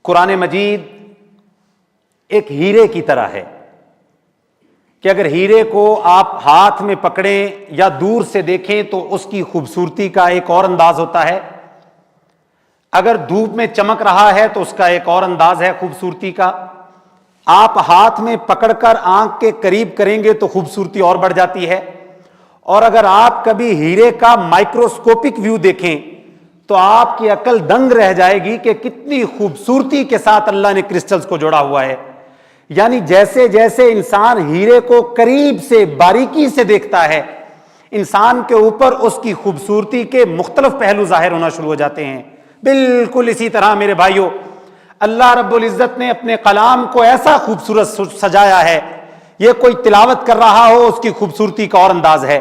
قرآن مجید ایک ہیرے کی طرح ہے کہ اگر ہیرے کو آپ ہاتھ میں پکڑیں یا دور سے دیکھیں تو اس کی خوبصورتی کا ایک اور انداز ہوتا ہے، اگر دھوپ میں چمک رہا ہے تو اس کا ایک اور انداز ہے خوبصورتی کا، آپ ہاتھ میں پکڑ کر آنکھ کے قریب کریں گے تو خوبصورتی اور بڑھ جاتی ہے، اور اگر آپ کبھی ہیرے کا مائکروسکوپک ویو دیکھیں تو آپ کی عقل دنگ رہ جائے گی کہ کتنی خوبصورتی کے ساتھ اللہ نے کرسٹلز کو جوڑا ہوا ہے۔ یعنی جیسے جیسے انسان ہیرے کو قریب سے باریکی سے دیکھتا ہے، انسان کے اوپر اس کی خوبصورتی کے مختلف پہلو ظاہر ہونا شروع ہو جاتے ہیں۔ بالکل اسی طرح میرے بھائیوں، اللہ رب العزت نے اپنے کلام کو ایسا خوبصورت سجایا ہے، یہ کوئی تلاوت کر رہا ہو اس کی خوبصورتی کا اور انداز ہے،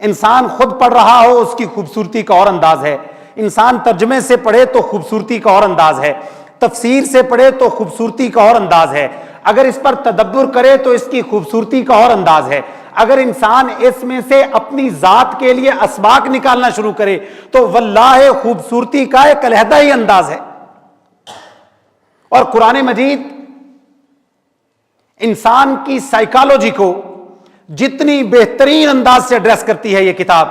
انسان خود پڑھ رہا ہو اس کی خوبصورتی کا اور انداز ہے، انسان ترجمے سے پڑھے تو خوبصورتی کا اور انداز ہے، تفسیر سے پڑھے تو خوبصورتی کا اور انداز ہے، اگر اس پر تدبر کرے تو اس کی خوبصورتی کا اور انداز ہے، اگر انسان اس میں سے اپنی ذات کے لیے اسباق نکالنا شروع کرے تو واللہ خوبصورتی کا ایک علیحدہ ہی انداز ہے۔ اور قرآن مجید انسان کی سائیکالوجی کو جتنی بہترین انداز سے ایڈریس کرتی ہے یہ کتاب،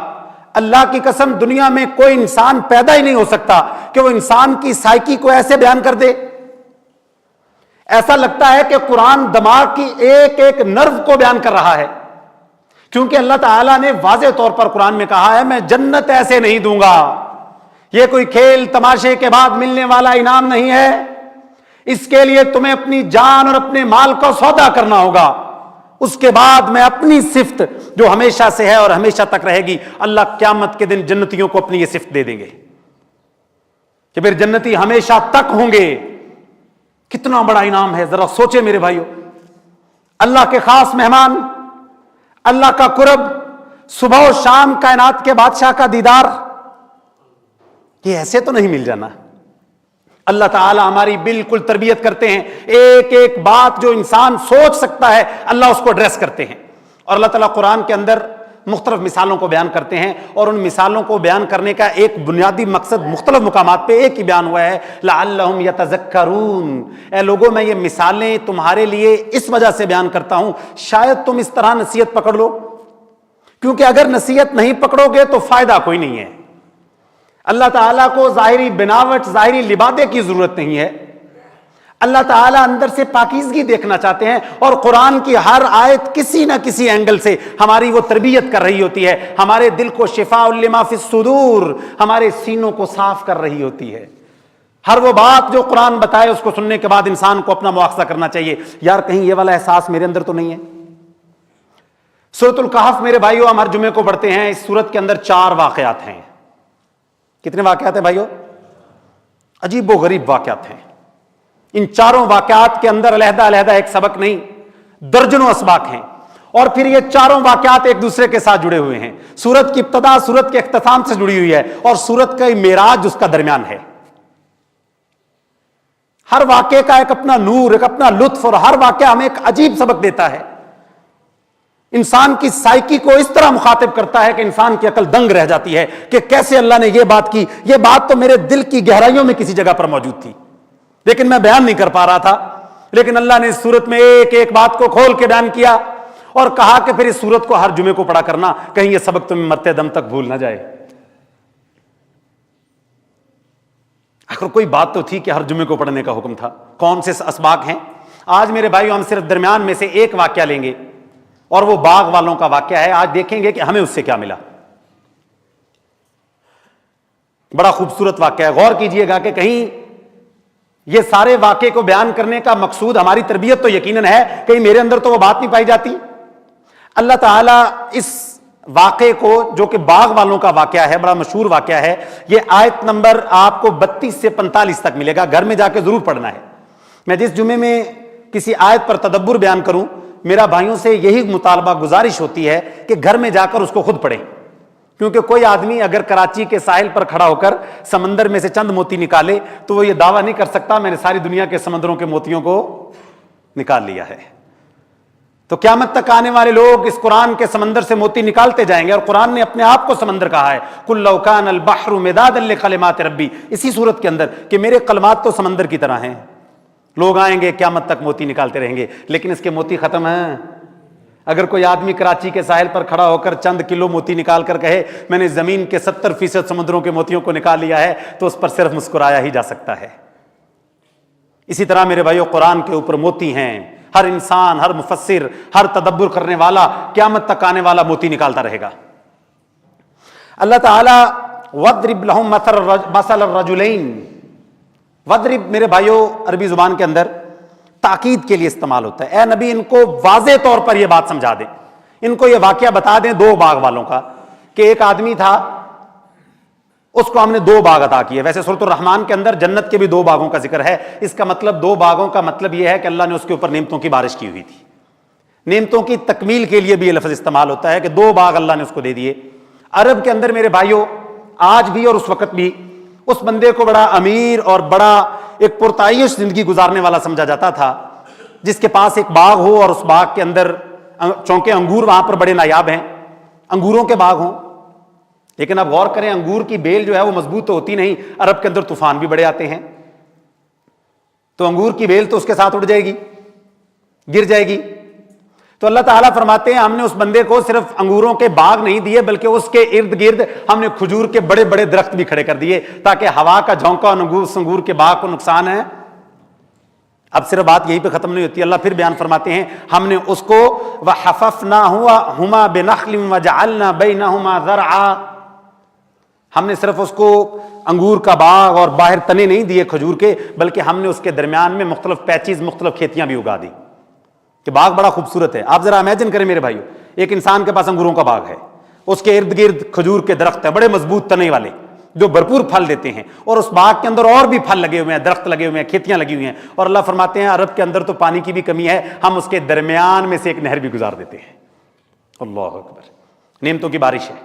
اللہ کی قسم دنیا میں کوئی انسان پیدا ہی نہیں ہو سکتا کہ وہ انسان کی سائیکی کو ایسے بیان کر دے۔ ایسا لگتا ہے کہ قرآن دماغ کی ایک ایک نرو کو بیان کر رہا ہے، کیونکہ اللہ تعالیٰ نے واضح طور پر قرآن میں کہا ہے میں جنت ایسے نہیں دوں گا، یہ کوئی کھیل تماشے کے بعد ملنے والا انعام نہیں ہے، اس کے لیے تمہیں اپنی جان اور اپنے مال کو سودا کرنا ہوگا، اس کے بعد میں اپنی صفت جو ہمیشہ سے ہے اور ہمیشہ تک رہے گی، اللہ قیامت کے دن جنتیوں کو اپنی یہ صفت دے دیں گے کہ پھر جنتی ہمیشہ تک ہوں گے۔ کتنا بڑا انعام ہے، ذرا سوچے میرے بھائیو، اللہ کے خاص مہمان، اللہ کا قرب، صبح و شام کائنات کے بادشاہ کا دیدار، یہ ایسے تو نہیں مل جانا۔ اللہ تعالی ہماری بالکل تربیت کرتے ہیں، ایک ایک بات جو انسان سوچ سکتا ہے اللہ اس کو ایڈریس کرتے ہیں، اور اللہ تعالیٰ قرآن کے اندر مختلف مثالوں کو بیان کرتے ہیں، اور ان مثالوں کو بیان کرنے کا ایک بنیادی مقصد مختلف مقامات پہ ایک ہی بیان ہوا ہے، لعلہم یتذکرون۔ اے لوگوں میں یہ مثالیں تمہارے لیے اس وجہ سے بیان کرتا ہوں شاید تم اس طرح نصیحت پکڑ لو، کیونکہ اگر نصیحت نہیں پکڑو گے تو فائدہ کوئی نہیں ہے۔ اللہ تعالیٰ کو ظاہری بناوٹ، ظاہری لبادے کی ضرورت نہیں ہے، اللہ تعالیٰ اندر سے پاکیزگی دیکھنا چاہتے ہیں، اور قرآن کی ہر آیت کسی نہ کسی اینگل سے ہماری وہ تربیت کر رہی ہوتی ہے، ہمارے دل کو شفاء لما فی الصدور، ہمارے سینوں کو صاف کر رہی ہوتی ہے۔ ہر وہ بات جو قرآن بتائے اس کو سننے کے بعد انسان کو اپنا مواخذہ کرنا چاہیے، یار کہیں یہ والا احساس میرے اندر تو نہیں ہے۔ سورۃ الکہف میرے بھائیو ہم ہر جمعے کو پڑھتے ہیں، اس سورت کے اندر 4 واقعات ہیں۔ کتنے واقعات ہیں بھائیو؟ عجیب و غریب واقعات ہیں۔ ان 4 واقعات کے اندر علیحدہ علیحدہ ایک سبق نہیں، درجنوں اسباق ہیں، اور پھر یہ 4 واقعات ایک دوسرے کے ساتھ جڑے ہوئے ہیں۔ سورت کی ابتدا سورت کے اختتام سے جڑی ہوئی ہے، اور سورت کا معراج اس کا درمیان ہے۔ ہر واقعے کا ایک اپنا نور، ایک اپنا لطف، اور ہر واقعہ ہمیں ایک عجیب سبق دیتا ہے، انسان کی سائیکی کو اس طرح مخاطب کرتا ہے کہ انسان کی عقل دنگ رہ جاتی ہے کہ کیسے اللہ نے یہ بات کی، یہ بات تو میرے دل کی گہرائیوں میں کسی جگہ پر موجود تھی لیکن میں بیان نہیں کر پا رہا تھا، لیکن اللہ نے اس سورت میں ایک ایک بات کو کھول کے بیان کیا، اور کہا کہ پھر اس سورت کو ہر جمعے کو پڑھا کرنا، کہیں یہ سبق تمہیں مرتے دم تک بھول نہ جائے۔ آخر کوئی بات تو تھی کہ ہر جمعے کو پڑھنے کا حکم تھا۔ کون سے اسباق ہیں؟ آج میرے بھائیو ہم صرف درمیان میں سے ایک واقعہ لیں گے، اور وہ باغ والوں کا واقعہ ہے۔ آج دیکھیں گے کہ ہمیں اس سے کیا ملا۔ بڑا خوبصورت واقعہ ہے، غور کیجئے گا کہ کہیں یہ سارے واقعے کو بیان کرنے کا مقصود ہماری تربیت تو یقیناً ہے، کہیں میرے اندر تو وہ بات نہیں پائی جاتی۔ اللہ تعالیٰ اس واقعے کو جو کہ باغ والوں کا واقعہ ہے، بڑا مشہور واقعہ ہے، یہ آیت نمبر آپ کو 32 سے 45 تک ملے گا، گھر میں جا کے ضرور پڑھنا ہے۔ میں جس جمعے میں کسی آیت پر تدبر بیان کروں، میرا بھائیوں سے یہی مطالبہ گزارش ہوتی ہے کہ گھر میں جا کر اس کو خود پڑھیں، کیونکہ کوئی آدمی اگر کراچی کے ساحل پر کھڑا ہو کر سمندر میں سے چند موتی نکالے تو وہ یہ دعویٰ نہیں کر سکتا میں نے ساری دنیا کے سمندروں کے موتیوں کو نکال لیا ہے۔ تو قیامت تک آنے والے لوگ اس قرآن کے سمندر سے موتی نکالتے جائیں گے، اور قرآن نے اپنے آپ کو سمندر کہا ہے، قُلْ لَوْ كَانَ الْبَحْرُ مِدَادًا لِكَلِمَاتِ رَبِّي، اسی صورت کے اندر کہ میرے کلمات تو سمندر کی طرح ہیں، لوگ آئیں گے قیامت تک موتی نکالتے رہیں گے، لیکن اس کے موتی ختم ہیں؟ اگر کوئی آدمی کراچی کے ساحل پر کھڑا ہو کر چند کلو موتی نکال کر کہے میں نے زمین کے 70% سمندروں کے موتیوں کو نکال لیا ہے، تو اس پر صرف مسکرایا ہی جا سکتا ہے۔ اسی طرح میرے بھائیو قرآن کے اوپر موتی ہیں، ہر انسان، ہر مفسر، ہر تدبر کرنے والا قیامت تک آنے والا موتی نکالتا رہے گا۔ اللہ تعالیٰ وَاضْرِبْ لَهُم مَثَلَ الرَّجُلَيْنِ، وَاضْرِب میرے بھائیو عربی زبان کے اندر تاکید کے لیے استعمال ہوتا ہے۔ اے نبی ان کو واضح طور پر یہ بات سمجھا دیں، ان کو یہ واقعہ بتا دیں دو باغ والوں کا، کہ ایک آدمی تھا، اس کو ہم نے دو باغ عطا کیے۔ ویسے سورۃ الرحمن کے اندر جنت کے بھی دو باغوں کا ذکر ہے، اس کا مطلب دو باغوں کا مطلب یہ ہے کہ اللہ نے اس کے اوپر نعمتوں کی بارش کی ہوئی تھی۔ نعمتوں کی تکمیل کے لیے بھی یہ لفظ استعمال ہوتا ہے کہ دو باغ اللہ نے اس کو دے دیے۔ عرب کے اندر میرے بھائیوں آج بھی اور اس وقت بھی اس بندے کو بڑا امیر اور بڑا ایک پرتعیش زندگی گزارنے والا سمجھا جاتا تھا، جس کے پاس ایک باغ ہو اور اس باغ کے اندر چونکہ انگور وہاں پر بڑے نایاب ہیں، انگوروں کے باغ ہوں۔ لیکن اب غور کریں، انگور کی بیل جو ہے وہ مضبوط تو ہوتی نہیں، عرب کے اندر طوفان بھی بڑے آتے ہیں، تو انگور کی بیل تو اس کے ساتھ اڑ جائے گی، گر جائے گی۔ تو اللہ تعالیٰ فرماتے ہیں ہم نے اس بندے کو صرف انگوروں کے باغ نہیں دیے، بلکہ اس کے ارد گرد ہم نے کھجور کے بڑے بڑے درخت بھی کھڑے کر دیے، تاکہ ہوا کا جھونکا انگور کے باغ کو نقصان ہے۔ اب صرف بات یہیں پہ ختم نہیں ہوتی، اللہ پھر بیان فرماتے ہیں ہم نے اس کو وَحَفَفْنَاهُمَا بِنَخْلٍ وَجَعَلْنَا بَيْنَهُمَا زَرْعًا، ہم نے صرف اس کو انگور کا باغ اور باہر تنے نہیں دیے کھجور کے، بلکہ ہم نے اس کے درمیان میں مختلف پیچیز، مختلف کھیتیاں بھی اگا دی کہ باغ بڑا خوبصورت ہے۔ آپ ذرا امیجن کریں میرے بھائیو، ایک انسان کے پاس انگوروں کا باغ ہے، اس کے ارد گرد کھجور کے درخت ہیں بڑے مضبوط تنے والے جو بھرپور پھل دیتے ہیں، اور اس باغ کے اندر اور بھی پھل لگے ہوئے ہیں، درخت لگے ہوئے ہیں، کھیتیاں لگی ہوئی ہیں، اور اللہ فرماتے ہیں عرب کے اندر تو پانی کی بھی کمی ہے، ہم اس کے درمیان میں سے ایک نہر بھی گزار دیتے ہیں۔ اللہ اکبر، نعمتوں کی بارش ہے۔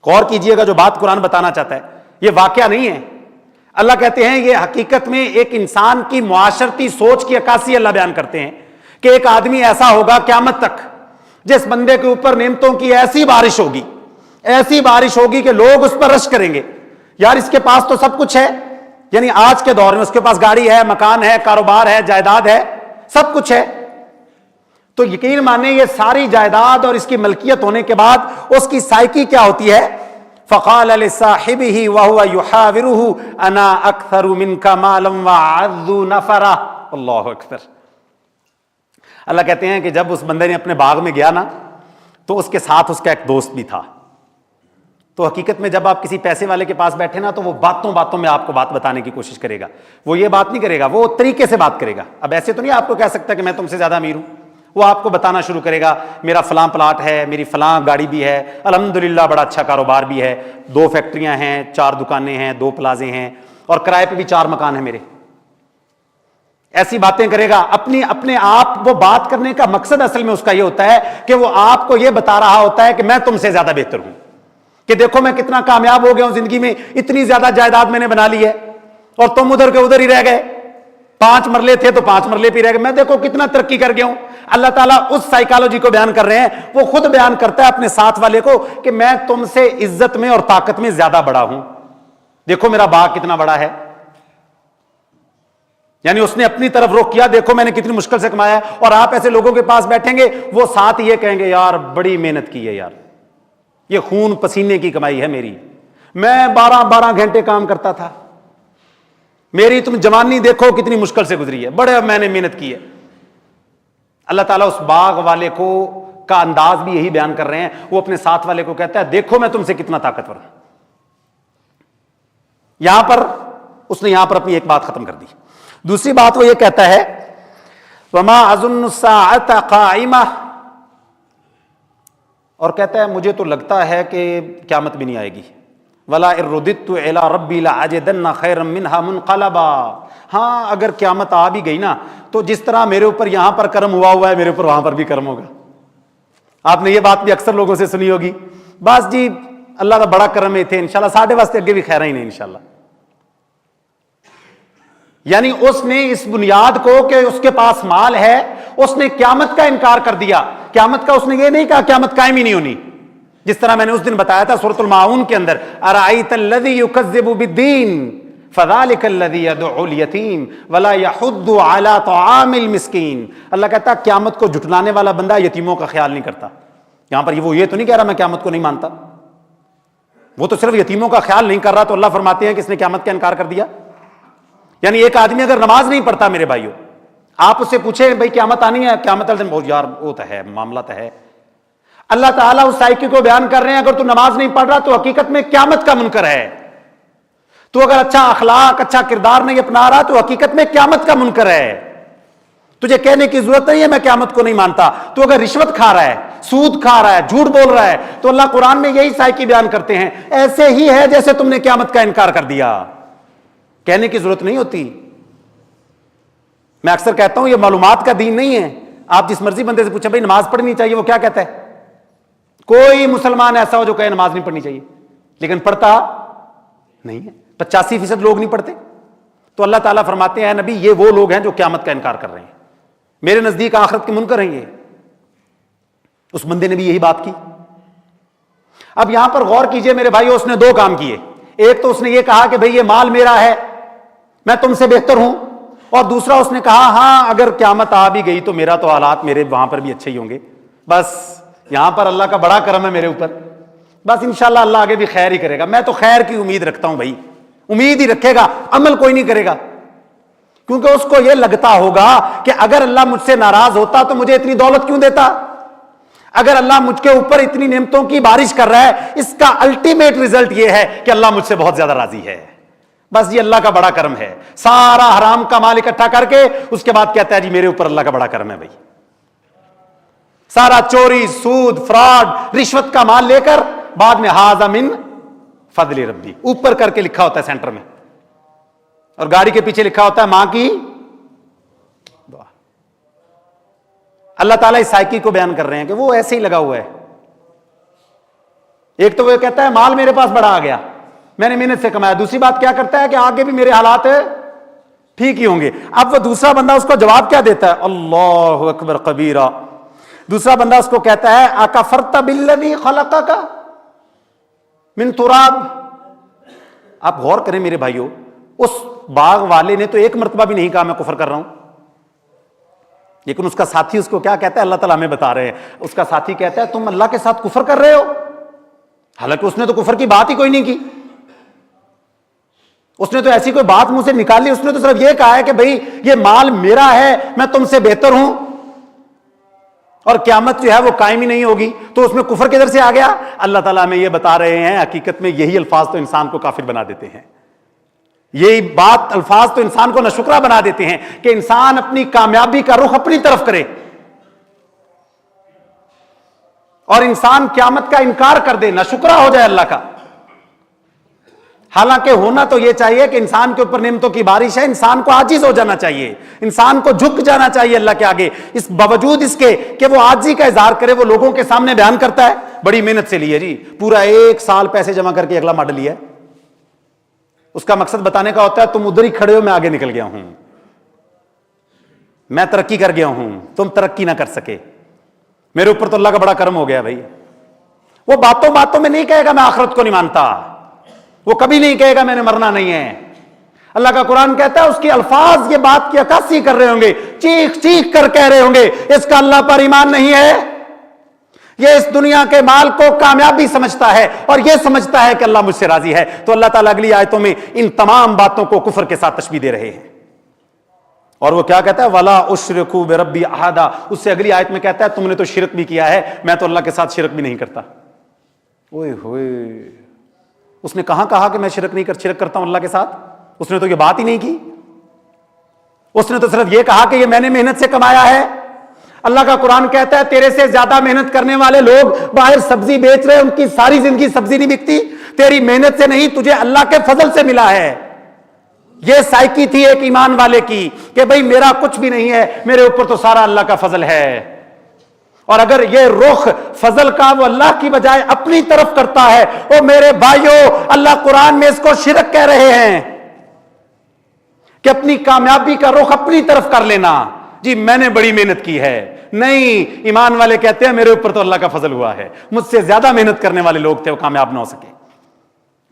غور کیجئے گا جو بات قرآن بتانا چاہتا ہے یہ واقعہ نہیں ہے، اللہ کہتے ہیں یہ حقیقت میں ایک انسان کی معاشرتی سوچ کی عکاسی اللہ بیان کرتے ہیں کہ ایک آدمی ایسا ہوگا قیامت تک جس بندے کے اوپر نعمتوں کی ایسی بارش ہوگی، ایسی بارش ہوگی کہ لوگ اس پر رش کریں گے، یار اس کے پاس تو سب کچھ ہے، یعنی آج کے دور میں اس کے پاس گاڑی ہے، مکان ہے، کاروبار ہے، جائیداد ہے، سب کچھ ہے، تو یقین مانیں یہ ساری جائیداد اور اس کی ملکیت ہونے کے بعد اس کی سائیکی کیا ہوتی ہے؟ فقال لصاحبه وهو يحاوره انا اكثر منك مالا واعز نفرا۔ اللہ اکبر، اللہ کہتے ہیں کہ جب اس بندے نے اپنے باغ میں گیا نا تو اس کے ساتھ اس کا ایک دوست بھی تھا۔ تو حقیقت میں جب آپ کسی پیسے والے کے پاس بیٹھے نا تو وہ باتوں باتوں میں آپ کو بات بتانے کی کوشش کرے گا، وہ یہ بات نہیں کرے گا، وہ طریقے سے بات کرے گا۔ اب ایسے تو نہیں آپ کو کہہ سکتا کہ میں تم سے زیادہ امیر ہوں، وہ آپ کو بتانا شروع کرے گا میرا فلاں پلاٹ ہے، میری فلاں گاڑی بھی ہے، الحمدللہ بڑا اچھا کاروبار بھی ہے، 2 فیکٹریاں ہیں، 4 دکانیں ہیں، 2 پلازے ہیں، اور کرائے پہ بھی 4 مکان ہیں میرے۔ ایسی باتیں کرے گا، اپنے آپ وہ بات کرنے کا مقصد اصل میں اس کا یہ ہوتا ہے کہ وہ آپ کو یہ بتا رہا ہوتا ہے کہ میں تم سے زیادہ بہتر ہوں، کہ دیکھو میں کتنا کامیاب ہو گیا ہوں زندگی میں، اتنی زیادہ جائیداد میں نے بنا لی ہے اور تم ادھر کے ادھر ہی رہ گئے، 5 مرلے تھے تو 5 مرلے پہ رہ گئے، میں دیکھو کتنا ترقی کر گیا ہوں۔ اللہ تعالیٰ اس سائیکالوجی کو بیان کر رہے ہیں، وہ خود بیان کرتا ہے اپنے ساتھ والے کو کہ میں تم سے عزت میں اور طاقت میں زیادہ بڑا ہوں، دیکھو میرا باغ کتنا بڑا ہے۔ یعنی اس نے اپنی طرف رخ کیا، دیکھو میں نے کتنی مشکل سے کمایا ہے، اور آپ ایسے لوگوں کے پاس بیٹھیں گے وہ ساتھ یہ کہیں گے یار بڑی محنت کی ہے، یار یہ خون پسینے کی کمائی ہے میری، میں 12 گھنٹے کام کرتا تھا، میری تم جوانی دیکھو کتنی مشکل سے گزری ہے، بڑے میں نے محنت کی ہے۔ اللہ تعالیٰ اس باغ والے کو کا انداز بھی یہی بیان کر رہے ہیں، وہ اپنے ساتھ والے کو کہتا ہے دیکھو میں تم سے کتنا طاقتور ہوں۔ یہاں پر اس نے اپنی ایک بات ختم کر دی۔ دوسری بات وہ یہ کہتا ہے وما اظن الساعة قائمة، اور کہتا ہے مجھے تو لگتا ہے کہ قیامت بھی نہیں آئے گی، ولا ان رددت الى ربی لاجدن خیرا منها منقلبا، ہاں اگر قیامت آ بھی گئی نا تو جس طرح میرے اوپر یہاں پر کرم ہوا ہے میرے اوپر وہاں پر بھی کرم ہوگا۔ آپ نے یہ بات بھی اکثر لوگوں سے سنی ہوگی، بس جی اللہ کا بڑا کرم ہے تھے انشاءاللہ ساڈے واسطے اگے بھی خیر ہی نہیں انشاءاللہ۔ یعنی اس نے اس بنیاد کو کہ اس کے پاس مال ہے، اس نے قیامت کا انکار کر دیا، قیامت کا اس نے یہ نہیں کہا قیامت قائم ہی نہیں ہونی، جس طرح میں نے اس دن بتایا تھا سورۃ الماعون کے اندر ارأیت الذی یکذب بالدین، فذلک الذی یدعو الیتیم ولا یحض علی طعام المسکین. اللہ کہتا ہے قیامت کو جھٹلانے والا بندہ یتیموں کا خیال نہیں کرتا. یہاں پر وہ یہ تو نہیں کہہ رہا میں قیامت کو نہیں مانتا، وہ تو صرف یتیموں کا خیال نہیں کر رہا. تو اللہ فرماتے ہیں کہ اس نے قیامت کا انکار کر دیا. یعنی ایک آدمی اگر نماز نہیں پڑھتا میرے بھائیوں، آپ اس سے پوچھیں بھائی قیامت آنی ہے، قیامت والے دن یار وہ تو ہے، معاملہ تو ہے. اللہ تعالیٰ اس سائیکی کو بیان کر رہے ہیں اگر تو نماز نہیں پڑھ رہا تو حقیقت میں قیامت کا منکر ہے. تو اگر اچھا اخلاق اچھا کردار نہیں اپنا رہا تو حقیقت میں قیامت کا منکر ہے. تجھے کہنے کی ضرورت نہیں ہے میں قیامت کو نہیں مانتا. تو اگر رشوت کھا رہا ہے، سود کھا رہا ہے، جھوٹ بول رہا ہے، تو اللہ قرآن میں یہی سائیکی بیان کرتے ہیں ایسے ہی ہے جیسے تم نے قیامت کا انکار کر دیا. کہنے کی ضرورت نہیں ہوتی. میں اکثر کہتا ہوں یہ معلومات کا دین نہیں ہے. آپ جس مرضی بندے سے پوچھیں بھائی نماز پڑھنی چاہیے، وہ کیا کہتا ہے؟ کوئی مسلمان ایسا ہو جو کہے نماز نہیں پڑھنی چاہیے، لیکن پڑھتا نہیں ہے. 85% لوگ نہیں پڑھتے. تو اللہ تعالیٰ فرماتے ہیں نبی یہ وہ لوگ ہیں جو قیامت کا انکار کر رہے ہیں، میرے نزدیک آخرت کے منکر ہیں یہ. اس بندے نے بھی یہی بات کی. اب یہاں پر غور کیجئے میرے بھائیو، اس نے دو کام کیے. ایک تو اس نے یہ کہا کہ بھئی یہ مال میرا ہے، میں تم سے بہتر ہوں. اور دوسرا اس نے کہا ہاں اگر قیامت آ بھی گئی تو میرا تو حالات میرے وہاں پر بھی اچھے ہی ہوں گے. بس یہاں پر اللہ کا بڑا کرم ہے میرے اوپر، بس انشاءاللہ اللہ آگے بھی خیر ہی کرے گا. میں تو خیر کی امید رکھتا ہوں بھائی. امید ہی رکھے گا، عمل کوئی نہیں کرے گا. کیونکہ اس کو یہ لگتا ہوگا کہ اگر اللہ مجھ سے ناراض ہوتا تو مجھے اتنی دولت کیوں دیتا. اگر اللہ مجھ کے اوپر اتنی نعمتوں کی بارش کر رہا ہے، اس کا الٹیمیٹ ریزلٹ یہ ہے کہ اللہ مجھ سے بہت زیادہ راضی ہے. بس یہ اللہ کا بڑا کرم ہے. سارا حرام کا مال اکٹھا کر کے اس کے بعد کہتا ہے جی میرے اوپر اللہ کا بڑا کرم ہے بھائی. سارا چوری سود فراڈ رشوت کا مال لے کر بعد میں ھذا من فضل ربی اوپر کر کے لکھا ہوتا ہے سینٹر میں، اور گاڑی کے پیچھے لکھا ہوتا ہے ماں کی دعا. اللہ تعالیٰ اس سائیکی کو بیان کر رہے ہیں کہ وہ ایسے ہی لگا ہوا ہے. ایک تو وہ کہتا ہے مال میرے پاس بڑا آ گیا، میں نے محنت سے کمایا. دوسری بات کیا کرتا ہے کہ آگے بھی میرے حالات ٹھیک ہی ہوں گے. اب وہ دوسرا بندہ اس کو جواب کیا دیتا ہے؟ اللہ اکبر کبیرہ. دوسرا بندہ اس کو کہتا ہے اکفرت بالذی خلقک من تراب. آپ غور کریں میرے بھائیوں، اس باغ والے نے تو ایک مرتبہ بھی نہیں کہا میں کفر کر رہا ہوں، لیکن اس کا ساتھی اس کو کیا کہتا ہے؟ اللہ تعالیٰ ہمیں بتا رہے ہیں. اس کا ساتھی کہتا ہے تم اللہ کے ساتھ کفر کر رہے ہو، حالانکہ اس نے تو کفر کی بات ہی کوئی نہیں کی. اس نے تو ایسی کوئی بات منہ سے نکالی، اس نے تو صرف یہ کہا ہے کہ بھئی یہ مال میرا ہے، میں تم سے بہتر ہوں اور قیامت جو ہے وہ قائم ہی نہیں ہوگی. تو اس میں کفر کدھر سے آ گیا؟ اللہ تعالیٰ ہمیں یہ بتا رہے ہیں حقیقت میں یہی الفاظ تو انسان کو کافر بنا دیتے ہیں. یہی بات الفاظ تو انسان کو ناشکرا بنا دیتے ہیں کہ انسان اپنی کامیابی کا رخ اپنی طرف کرے اور انسان قیامت کا انکار کر دے، ناشکرا ہو جائے اللہ کا. حالانکہ ہونا تو یہ چاہیے کہ انسان کے اوپر نعمتوں کی بارش ہے، انسان کو عاجز ہو جانا چاہیے، انسان کو جھک جانا چاہیے اللہ کے آگے. اس باوجود اس کے کہ وہ عاجزی کا اظہار کرے، وہ لوگوں کے سامنے بیان کرتا ہے بڑی محنت سے لی ہے جی، پورا 1 سال پیسے جمع کر کے اگلا ماڈل لیا ہے. اس کا مقصد بتانے کا ہوتا ہے تم ادھر ہی کھڑے ہو، میں آگے نکل گیا ہوں، میں ترقی کر گیا ہوں، تم ترقی نہ کر سکے، میرے اوپر تو اللہ کا بڑا کرم ہو گیا بھائی. وہ باتوں باتوں میں نہیں کہے گا میں آخرت کو نہیں مانتا، وہ کبھی نہیں کہے گا میں نے مرنا نہیں ہے. اللہ کا قرآن کہتا ہے اس کی الفاظ یہ بات کی عکاسی کر رہے ہوں گے، چیخ چیخ کر کہہ رہے ہوں گے اس کا اللہ پر ایمان نہیں ہے، یہ اس دنیا کے مال کو کامیابی سمجھتا ہے اور یہ سمجھتا ہے کہ اللہ مجھ سے راضی ہے. تو اللہ تعالیٰ اگلی آیتوں میں ان تمام باتوں کو کفر کے ساتھ تشبیہ دے رہے ہیں. اور وہ کیا کہتا ہے وَلَا أُشْرِكُ بِرَبِّي أَحَدًا. اس سے اگلی آیت میں کہتا ہے تم نے تو شرک بھی کیا ہے، میں تو اللہ کے ساتھ شرک بھی نہیں کرتا. اوئے ہوئے، اس نے کہاں کہا کہ میں شرک کرتا ہوں اللہ کے ساتھ؟ اس نے تو یہ بات ہی نہیں کی. اس نے تو صرف یہ کہا کہ یہ میں نے محنت سے کمایا ہے. اللہ کا قرآن کہتا ہے تیرے سے زیادہ محنت کرنے والے لوگ باہر سبزی بیچ رہے، ان کی ساری زندگی سبزی نہیں بکتی، تیری محنت سے نہیں، تجھے اللہ کے فضل سے ملا ہے. یہ سائیکی تھی ایک ایمان والے کی کہ بھئی میرا کچھ بھی نہیں ہے، میرے اوپر تو سارا اللہ کا فضل ہے. اور اگر یہ رخ فضل کا وہ اللہ کی بجائے اپنی طرف کرتا ہے، او میرے بھائیوں اللہ قرآن میں اس کو شرک کہہ رہے ہیں کہ اپنی کامیابی کا رخ اپنی طرف کر لینا. جی میں نے بڑی محنت کی ہے، نہیں، ایمان والے کہتے ہیں میرے اوپر تو اللہ کا فضل ہوا ہے، مجھ سے زیادہ محنت کرنے والے لوگ تھے وہ کامیاب نہ ہو سکے.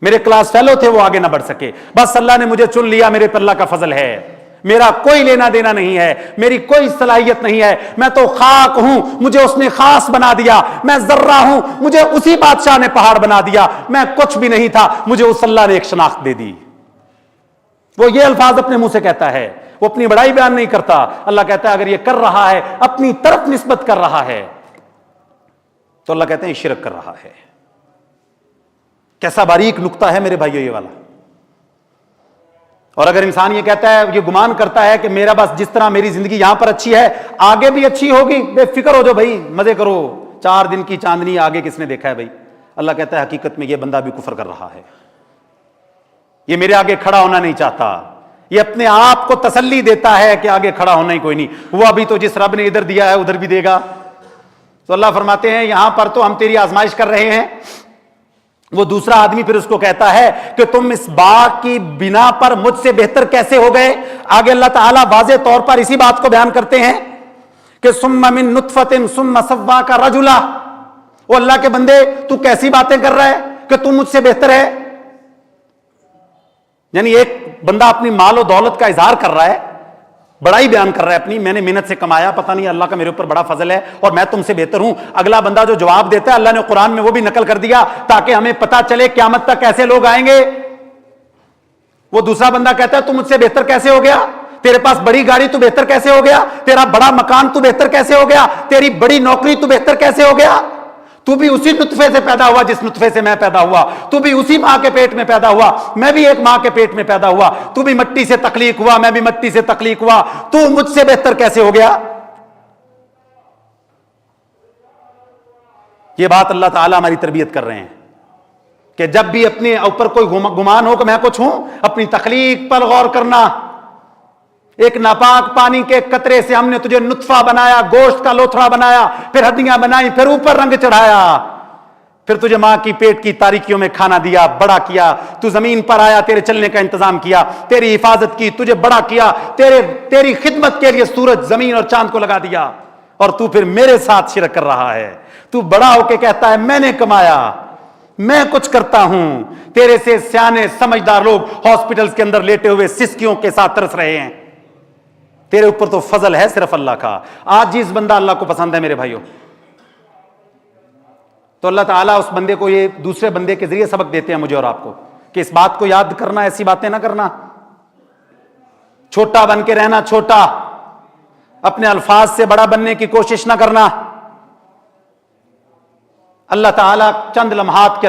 میرے کلاس فیلو تھے وہ آگے نہ بڑھ سکے, بس اللہ نے مجھے چن لیا, میرے پر اللہ کا فضل ہے, میرا کوئی لینا دینا نہیں ہے, میری کوئی صلاحیت نہیں ہے, میں تو خاک ہوں, مجھے اس نے خاص بنا دیا, میں ذرہ ہوں, مجھے اسی بادشاہ نے پہاڑ بنا دیا, میں کچھ بھی نہیں تھا, مجھے اس اللہ نے ایک شناخت دے دی. وہ یہ الفاظ اپنے منہ سے کہتا ہے, وہ اپنی بڑائی بیان نہیں کرتا. اللہ کہتا ہے اگر یہ کر رہا ہے, اپنی طرف نسبت کر رہا ہے, تو اللہ کہتے ہیں شرک کر رہا ہے. کیسا باریک نقطہ ہے میرے بھائیو یہ والا. اور اگر انسان یہ کہتا ہے, یہ گمان کرتا ہے کہ میرا بس جس طرح میری زندگی یہاں پر اچھی ہے آگے بھی اچھی ہوگی, بے فکر ہو جو بھائی, مزے کرو, 4 دن کی چاندنی آگے کس نے دیکھا ہے بھائی. اللہ کہتا ہے حقیقت میں یہ بندہ بھی کفر کر رہا ہے, یہ میرے آگے کھڑا ہونا نہیں چاہتا, یہ اپنے آپ کو تسلی دیتا ہے کہ آگے کھڑا ہونا ہی کوئی نہیں, وہ ابھی تو جس رب نے ادھر دیا ہے ادھر بھی دے گا. تو اللہ فرماتے ہیں یہاں پر تو ہم تیری آزمائش کر رہے ہیں. وہ دوسرا آدمی پھر اس کو کہتا ہے کہ تم اس باغ کی بنا پر مجھ سے بہتر کیسے ہو گئے. آگے اللہ تعالیٰ واضح طور پر اسی بات کو بیان کرتے ہیں کہ ثم من نطفۃ ثم سواک رجلا. وہ اللہ کے بندے تو کیسی باتیں کر رہا ہے کہ تم مجھ سے بہتر ہے. یعنی ایک بندہ اپنی مال و دولت کا اظہار کر رہا ہے, بڑائی بیان کر رہا ہے اپنی, میں نے محنت سے کمایا, پتہ نہیں اللہ کا میرے اوپر بڑا فضل ہے اور میں تم سے بہتر ہوں. اگلا بندہ جو جواب دیتا ہے اللہ نے قرآن میں وہ بھی نقل کر دیا تاکہ ہمیں پتہ چلے قیامت تک کیسے لوگ آئیں گے. وہ دوسرا بندہ کہتا ہے تو مجھ سے بہتر کیسے ہو گیا, تیرے پاس بڑی گاڑی تو بہتر کیسے ہو گیا, تیرا بڑا مکان تو بہتر کیسے ہو گیا, تیری بڑی نوکری تو بہتر کیسے ہو گیا. تو بھی اسی نطفے سے پیدا ہوا جس نطفے سے میں پیدا ہوا, تو بھی اسی ماں کے پیٹ میں پیدا ہوا, میں بھی ایک ماں کے پیٹ میں پیدا ہوا, تو بھی مٹی سے تخلیق ہوا, میں بھی مٹی سے تخلیق ہوا, تو مجھ سے بہتر کیسے ہو گیا. یہ بات اللہ تعالیٰ ہماری تربیت کر رہے ہیں کہ جب بھی اپنے اوپر کوئی گمان ہو کہ میں کچھ ہوں, اپنی تخلیق پر غور کرنا. ایک ناپاک پانی کے قطرے سے ہم نے تجھے نطفہ بنایا, گوشت کا لوتھڑا بنایا, پھر ہڈیاں بنائی, پھر اوپر رنگ چڑھایا, پھر تجھے ماں کی پیٹ کی تاریکیوں میں کھانا دیا, بڑا کیا, تو زمین پر آیا, تیرے چلنے کا انتظام کیا, تیری حفاظت کی, تجھے بڑا کیا, تیری خدمت کے لیے سورج, زمین اور چاند کو لگا دیا, اور تو پھر میرے ساتھ شرک کر رہا ہے. تو بڑا ہو کے کہتا ہے میں نے کمایا, میں کچھ کرتا ہوں. تیرے سے سیانے سمجھدار لوگ ہاسپٹلز کے اندر لیٹے ہوئے سسکیوں کے ساتھ ترس رہے ہیں. تیرے اوپر تو فضل ہے صرف اللہ کا. آج جس بندہ اللہ کو پسند ہے میرے بھائیوں, تو اللہ تعالیٰ اس بندے کو یہ دوسرے بندے کے ذریعے سبق دیتے ہیں مجھے اور آپ کو کہ اس بات کو یاد کرنا, ایسی باتیں نہ کرنا, چھوٹا بن کے رہنا, چھوٹا, اپنے الفاظ سے بڑا بننے کی کوشش نہ کرنا. اللہ تعالیٰ چند لمحات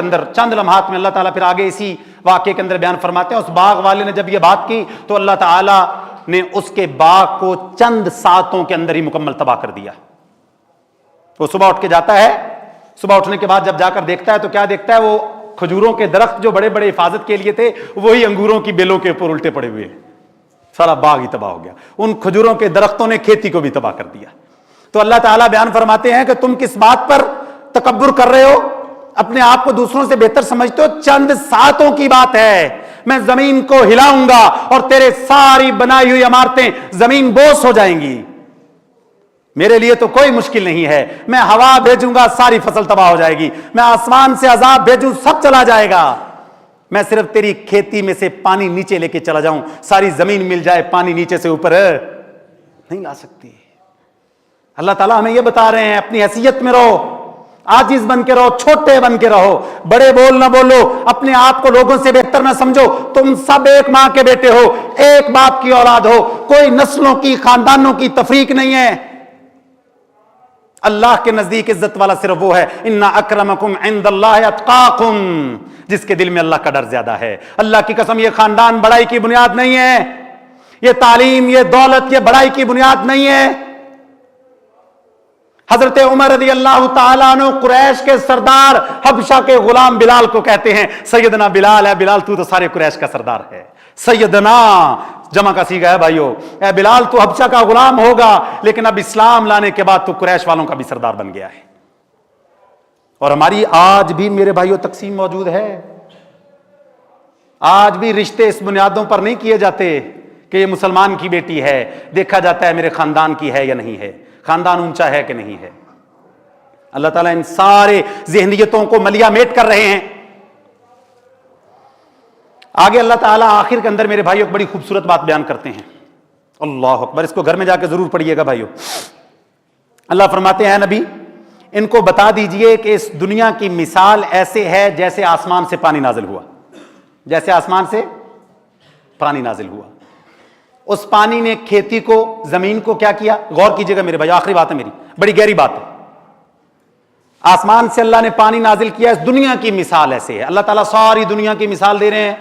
میں اللہ تعالیٰ پھر آگے اسی واقعے کے اندر بیان فرماتے ہیں. اس باغ والے نے جب یہ بات کی تو اللہ تعالیٰ نے اس کے باغ کو چند ساعتوں کے اندر ہی مکمل تباہ کر دیا. وہ صبح اٹھ کے جاتا ہے, صبح اٹھنے کے بعد جب جا کر دیکھتا ہے تو کیا دیکھتا ہے, وہ کھجوروں کے درخت جو بڑے بڑے حفاظت کے لیے تھے وہی انگوروں کی بیلوں کے اوپر الٹے پڑے ہوئے, سارا باغ ہی تباہ ہو گیا. ان کھجوروں کے درختوں نے کھیتی کو بھی تباہ کر دیا. تو اللہ تعالیٰ بیان فرماتے ہیں کہ تم کس بات پر تکبر کر رہے ہو, اپنے آپ کو دوسروں سے بہتر سمجھتے ہو, چند ساعتوں کی بات ہے, میں زمین کو ہلاؤں گا اور تیرے ساری بنائی ہوئی عمارتیں زمین بوس ہو جائیں گی. میرے لیے تو کوئی مشکل نہیں ہے, میں ہوا بھیجوں گا ساری فصل تباہ ہو جائے گی, میں آسمان سے عذاب بھیجوں سب چلا جائے گا, میں صرف تیری کھیتی میں سے پانی نیچے لے کے چلا جاؤں, ساری زمین مل جائے, پانی نیچے سے اوپر نہیں لا سکتی. اللہ تعالیٰ ہمیں یہ بتا رہے ہیں اپنی حیثیت میں رہو, عاجز بن کے رہو, چھوٹے بن کے رہو, بڑے بول نہ بولو, اپنے آپ کو لوگوں سے بہتر نہ سمجھو. تم سب ایک ماں کے بیٹے ہو, ایک باپ کی اولاد ہو, کوئی نسلوں کی خاندانوں کی تفریق نہیں ہے. اللہ کے نزدیک عزت والا صرف وہ ہے, ان اکرمکم عند اللہ اتقاکم, جس کے دل میں اللہ کا ڈر زیادہ ہے. اللہ کی قسم یہ خاندان بڑائی کی بنیاد نہیں ہے, یہ تعلیم, یہ دولت, یہ بڑائی کی بنیاد نہیں ہے. حضرت عمر رضی اللہ تعالیٰ عنہ قریش کے سردار حبشہ کے غلام بلال کو کہتے ہیں سیدنا بلال ہے, بلال تو سارے قریش کا سردار ہے. سیدنا جمع کا صیغہ ہے بھائیو, اے بلال تو حبشہ کا غلام ہوگا لیکن اب اسلام لانے کے بعد تو قریش والوں کا بھی سردار بن گیا ہے. اور ہماری آج بھی میرے بھائیو تقسیم موجود ہے. آج بھی رشتے اس بنیادوں پر نہیں کیے جاتے کہ یہ مسلمان کی بیٹی ہے, دیکھا جاتا ہے میرے خاندان کی ہے یا نہیں ہے, خاندان اونچا ہے کہ نہیں ہے. اللہ تعالیٰ ان سارے ذہنیتوں کو ملیا میٹ کر رہے ہیں. آگے اللہ تعالیٰ آخر کے اندر میرے بھائیوں ایک بڑی خوبصورت بات بیان کرتے ہیں. اللہ اکبر. اس کو گھر میں جا کے ضرور پڑھیے گا بھائیوں. اللہ فرماتے ہیں نبی ان کو بتا دیجئے کہ اس دنیا کی مثال ایسے ہے جیسے آسمان سے پانی نازل ہوا. جیسے آسمان سے پانی نازل ہوا. اس پانی نے کھیتی کو, زمین کو کیا کیا؟ غور کیجئے گا میرے بھائی, آخری بات ہے میری, بڑی گہری بات ہے. آسمان سے اللہ نے پانی نازل کیا. اس دنیا کی مثال ایسے ہے. اللہ تعالیٰ ساری دنیا کی مثال دے رہے ہیں.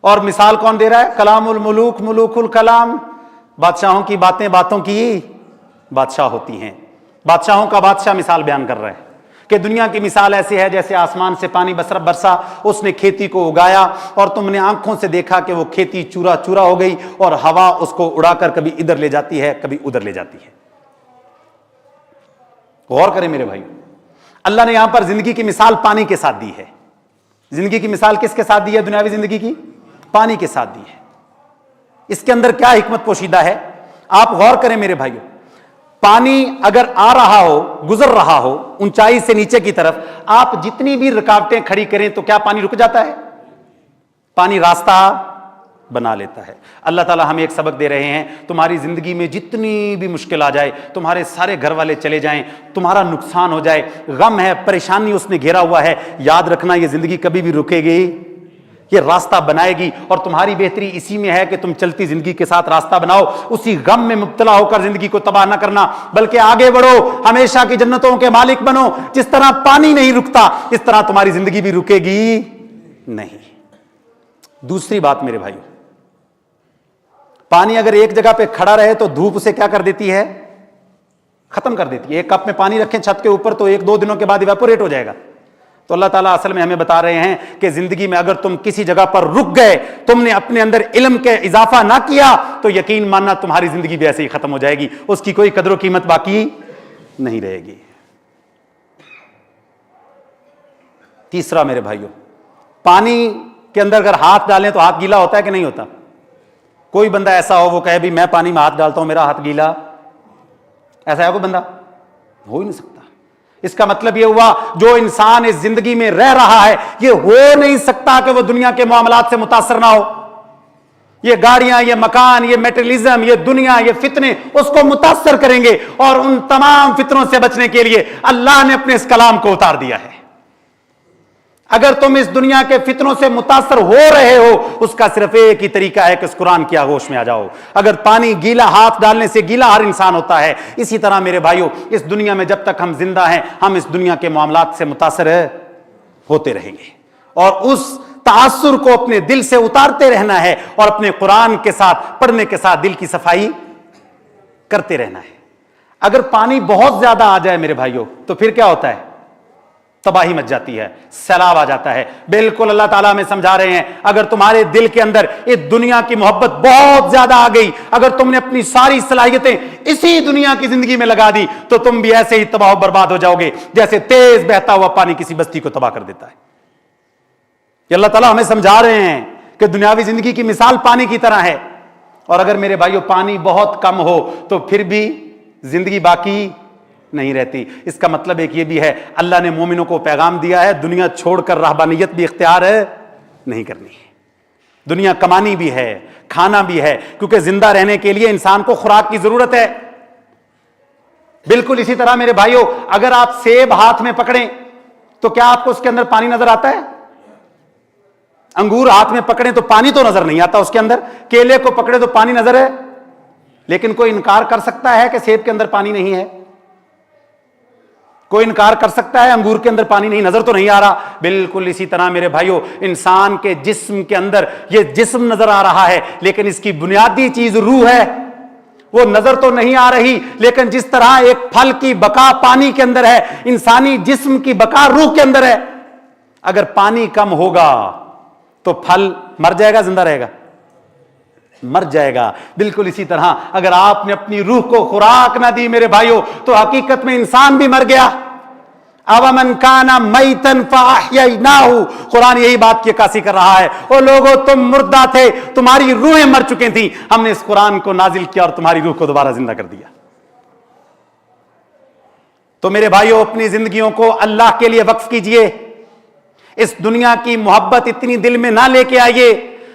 اور مثال کون دے رہا ہے؟ کلام الملوک, ملوک الکلام. بادشاہوں کی باتیں باتوں کی بادشاہ ہوتی ہیں. بادشاہوں کا بادشاہ مثال بیان کر رہا ہے کہ دنیا کی مثال ایسے ہے جیسے آسمان سے پانی برسا, اس نے کھیتی کو اگایا اور تم نے آنکھوں سے دیکھا کہ وہ کھیتی چورا چورا ہو گئی اور ہوا اس کو اڑا کر کبھی ادھر لے جاتی ہے کبھی ادھر لے جاتی ہے. غور کریں میرے بھائی, اللہ نے یہاں پر زندگی کی مثال پانی کے ساتھ دی ہے. زندگی کی مثال کس کے ساتھ دی ہے؟ دنیاوی زندگی کی پانی کے ساتھ دی ہے. اس کے اندر کیا حکمت پوشیدہ ہے آپ غور کریں میرے بھائیوں. پانی اگر آ رہا ہو, گزر رہا ہو اونچائی سے نیچے کی طرف, آپ جتنی بھی رکاوٹیں کھڑی کریں تو کیا پانی رک جاتا ہے؟ پانی راستہ بنا لیتا ہے. اللہ تعالیٰ ہمیں ایک سبق دے رہے ہیں, تمہاری زندگی میں جتنی بھی مشکل آ جائے, تمہارے سارے گھر والے چلے جائیں, تمہارا نقصان ہو جائے, غم ہے, پریشانی اس نے گھیرا ہوا ہے, یاد رکھنا یہ زندگی کبھی بھی رکے گی, یہ راستہ بنائے گی. اور تمہاری بہتری اسی میں ہے کہ تم چلتی زندگی کے ساتھ راستہ بناؤ. اسی غم میں مبتلا ہو کر زندگی کو تباہ نہ کرنا, بلکہ آگے بڑھو, ہمیشہ کی جنتوں کے مالک بنو. جس طرح پانی نہیں رکتا اس طرح تمہاری زندگی بھی رکے گی نہیں. دوسری بات میرے بھائی, پانی اگر ایک جگہ پہ کھڑا رہے تو دھوپ اسے کیا کر دیتی ہے؟ ختم کر دیتی ہے. ایک کپ میں پانی رکھیں چھت کے اوپر تو 1-2 دنوں کے بعد ایواپوریٹ ہو جائے گا. تو اللہ تعالیٰ اصل میں ہمیں بتا رہے ہیں کہ زندگی میں اگر تم کسی جگہ پر رک گئے, تم نے اپنے اندر علم کے اضافہ نہ کیا تو یقین ماننا تمہاری زندگی بھی ایسے ہی ختم ہو جائے گی, اس کی کوئی قدر و قیمت باقی نہیں رہے گی. تیسرا میرے بھائیوں, پانی کے اندر اگر ہاتھ ڈالیں تو ہاتھ گیلا ہوتا ہے کہ نہیں ہوتا؟ کوئی بندہ ایسا ہو وہ کہے بھی میں پانی میں ہاتھ ڈالتا ہوں میرا ہاتھ گیلا, ایسا ہے کوئی بندہ؟ ہو ہی نہیں سکتا. اس کا مطلب یہ ہوا جو انسان اس زندگی میں رہ رہا ہے یہ ہو نہیں سکتا کہ وہ دنیا کے معاملات سے متاثر نہ ہو. یہ گاڑیاں, یہ مکان, یہ میٹرلزم, یہ دنیا, یہ فتنے اس کو متاثر کریں گے, اور ان تمام فتنوں سے بچنے کے لیے اللہ نے اپنے اس کلام کو اتار دیا ہے. اگر تم اس دنیا کے فتنوں سے متاثر ہو رہے ہو, اس کا صرف ایک ہی طریقہ ہے کہ اس قرآن کی آغوش میں آ جاؤ. اگر پانی گیلا, ہاتھ ڈالنے سے گیلا ہر انسان ہوتا ہے, اسی طرح میرے بھائیوں اس دنیا میں جب تک ہم زندہ ہیں ہم اس دنیا کے معاملات سے متاثر ہوتے رہیں گے, اور اس تاثر کو اپنے دل سے اتارتے رہنا ہے, اور اپنے قرآن کے ساتھ پڑھنے کے ساتھ دل کی صفائی کرتے رہنا ہے. اگر پانی بہت زیادہ آ جائے میرے بھائیوں تو پھر کیا ہوتا ہے؟ تباہی مچ جاتی ہے, سیلاب آ جاتا ہے. بالکل اللہ تعالیٰ ہمیں سمجھا رہے ہیں اگر تمہارے دل کے اندر اس دنیا کی محبت بہت زیادہ آ گئی, اگر تم نے اپنی ساری صلاحیتیں اسی دنیا کی زندگی میں لگا دی تو تم بھی ایسے ہی تباہ و برباد ہو جاؤ گے جیسے تیز بہتا ہوا پانی کسی بستی کو تباہ کر دیتا ہے. یہ اللہ تعالیٰ ہمیں سمجھا رہے ہیں کہ دنیاوی زندگی کی مثال پانی کی طرح ہے. اور اگر میرے بھائیوں پانی بہت کم ہو تو پھر بھی زندگی باقی نہیں رہتی. اس کا مطلب ایک یہ بھی ہے اللہ نے مومنوں کو پیغام دیا ہے دنیا چھوڑ کر رہبانیت بھی اختیار نہیں کرنی ہے. دنیا کمانی بھی ہے, کھانا بھی ہے, کیونکہ زندہ رہنے کے لیے انسان کو خوراک کی ضرورت ہے. بالکل اسی طرح میرے بھائیوں اگر آپ سیب ہاتھ میں پکڑیں تو کیا آپ کو اس کے اندر پانی نظر آتا ہے؟ انگور ہاتھ میں پکڑیں تو پانی تو نظر نہیں آتا اس کے اندر. کیلے کو پکڑے تو پانی نظر ہے, لیکن کوئی انکار کر سکتا ہے کہ سیب کے اندر پانی نہیں ہے؟ کوئی انکار کر سکتا ہے انگور کے اندر پانی نہیں؟ نظر تو نہیں آ رہا. بالکل اسی طرح میرے بھائیوں انسان کے جسم کے اندر یہ جسم نظر آ رہا ہے لیکن اس کی بنیادی چیز روح ہے, وہ نظر تو نہیں آ رہی. لیکن جس طرح ایک پھل کی بقا پانی کے اندر ہے, انسانی جسم کی بقا روح کے اندر ہے. اگر پانی کم ہوگا تو پھل مر جائے گا, زندہ رہے گا؟ مر جائے گا. بالکل اسی طرح اگر آپ نے اپنی روح کو خوراک نہ دی میرے بھائیوں تو حقیقت میں انسان بھی مر گیا. اومن کان میتن فاحییناہ, قرآن یہی بات کی عکاسی کر رہا ہے. او لوگو تم مردہ تھے, تمہاری روحیں مر چکے تھیں, ہم نے اس قرآن کو نازل کیا اور تمہاری روح کو دوبارہ زندہ کر دیا. تو میرے بھائیوں اپنی زندگیوں کو اللہ کے لیے وقف کیجئے. اس دنیا کی محبت اتنی دل میں نہ لے کے آئیے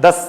10